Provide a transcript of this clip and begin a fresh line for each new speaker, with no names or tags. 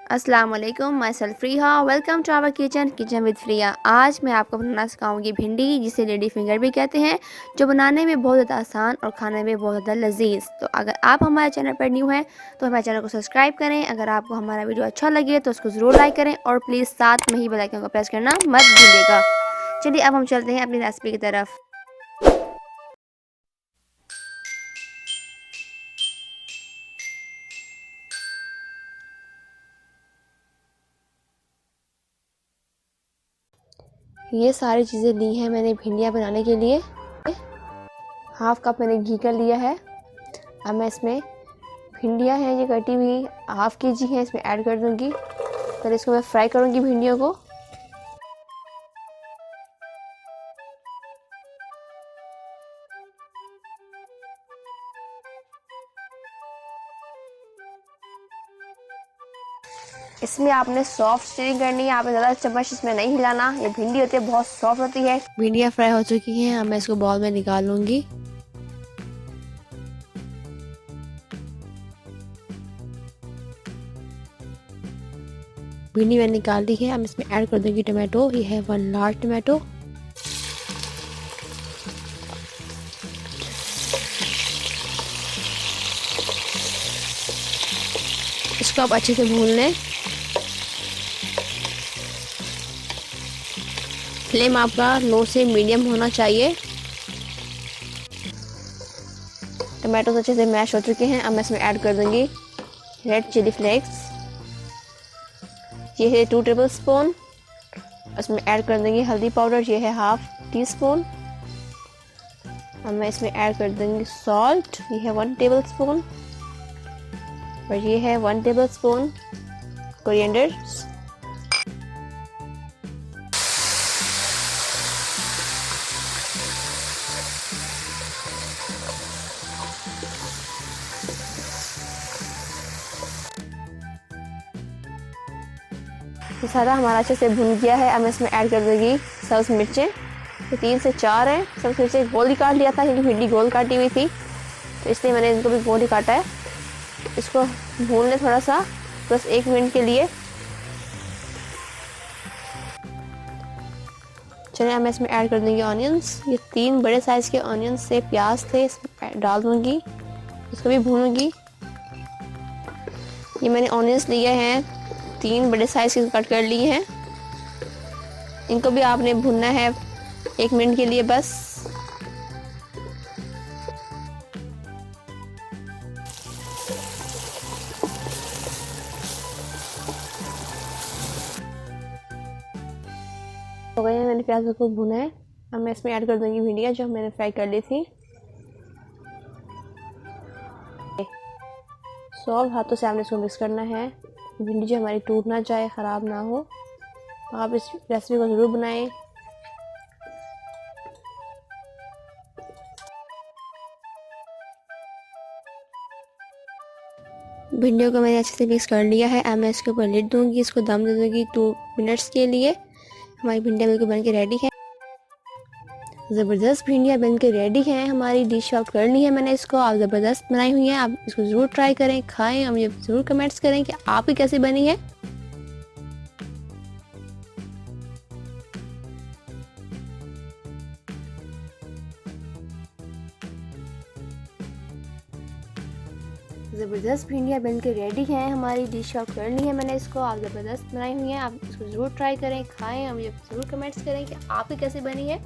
अस्सलाम वालेकुम, myself Freeha. Welcome to our kitchen with Friya. आज मैं आपको बनाना सिखाऊंगी भिंडी, जिसे लेडी फिंगर भी कहते हैं, जो बनाने में बहुत ज़्यादा आसान और खाने में बहुत ज़्यादा लजीज। तो अगर आप हमारे चैनल पर न्यू हैं तो हमारे चैनल को सब्सक्राइब करें। अगर आपको हमारा वीडियो अच्छा लगे तो उसको ज़रूर लाइक करें और प्लीज़ साथ में ही बेल आइकन को प्रेस करना मत भूलिएगा। चलिए अब हम चलते हैं अपनी रेसिपी की तरफ। ये सारी चीज़ें ली हैं मैंने भिंडियाँ बनाने के लिए। हाफ कप मैंने घी का लिया है। अब मैं इसमें भिंडियाँ हैं ये कटी हुई हाफ केजी हैं, इसमें ऐड कर दूंगी। पहले इसको मैं फ्राई करूंगी भिंडियों को। इसमें आपने सॉफ्ट स्टीरिंग करनी है, आपने ज़्यादा चम्मच इसमें नहीं हिलाना। ये भिंडी होती है बहुत सॉफ्ट होती है। भिंडियाँ फ्राई हो चुकी हैं, अब मैं इसको बाउल में निकाल लूंगी। भिंडी मैंने निकाल दी है। अब इसमें ऐड कर दूंगी टमाटो। ये है 1 लार्ज टमाटो। इसको आप अच्छे से भून लें। फ्लेम आपका लो से मीडियम होना चाहिए। टमाटो अच्छे से मैश हो चुके हैं। अब मैं इसमें ऐड कर दूंगी रेड चिली फ्लेक्स। ये है 2 टेबल स्पून। इसमें ऐड कर देंगे हल्दी पाउडर, ये है हाफ टी स्पून। अब मैं इसमें ऐड कर दूंगी सॉल्ट, ये है 1 टेबल स्पून। और ये है 1 टेबल स्पून कोरिएंडर। ये सारा हमारा अच्छे से भुन गया है। अब मैं इसमें ऐड कर दूंगी सब्ज मिर्चें। तो 3 से 4 है। सब्ज मिर्चें गोल ही काट लिया था क्योंकि भिंडी गोल काटी हुई थी, तो इसलिए मैंने इनको भी गोल ही काटा है। इसको भून लें थोड़ा सा, बस 1 मिनट के लिए। चलिए अब मैं इसमें ऐड कर दूंगी ऑनियंस। ये 3 बड़े साइज के ऑनियंस से प्याज थे, इसमें डाल दूंगी। इसको भी भूनूंगी। ये मैंने ऑनियंस लिए हैं 3 बड़े साइज के कट कर लिए हैं। इनको भी आपने भूनना है 1 मिनट के लिए बस। हो गए हैं, मैंने प्याज को भुना है। अब मैं इसमें ऐड कर दूंगी भिंडियाँ जो मैंने फ्राई कर ली थी। सॉफ्ट हाथों से आपने इसको मिक्स करना है। भिंडी जो हमारी टूट ना जाए, ख़राब ना हो। आप इस रेसिपी को ज़रूर बनाएं। भिंडियों को मैंने अच्छे से मिक्स कर लिया है। अब मैं इसके ऊपर लिड दूंगी, इसको दम दे दूंगी 2 मिनट्स के लिए। हमारी भिंडियाँ बिल्कुल बन के रेडी है। ज़बरदस्त भिंडियाँ बन के रेडी हैं। हमारी डिश आउट कर ली है मैंने इसको। आप ज़बरदस्त बनाई हुई हैं। आप इसको ज़रूर ट्राई करें, खाएं और मुझे ज़रूर कमेंट्स करें कि आपकी कैसी बनी है। ज़बरदस्त भिंडियाँ बन के रेडी हैं। हमारी डिश आउट कर ली है मैंने इसको। आप ज़बरदस्त बनाई हुई हैं। आप इसको ज़रूर ट्राई करें, खाएं और मुझे ज़रूर कमेंट्स करें कि आपकी कैसी बनी है।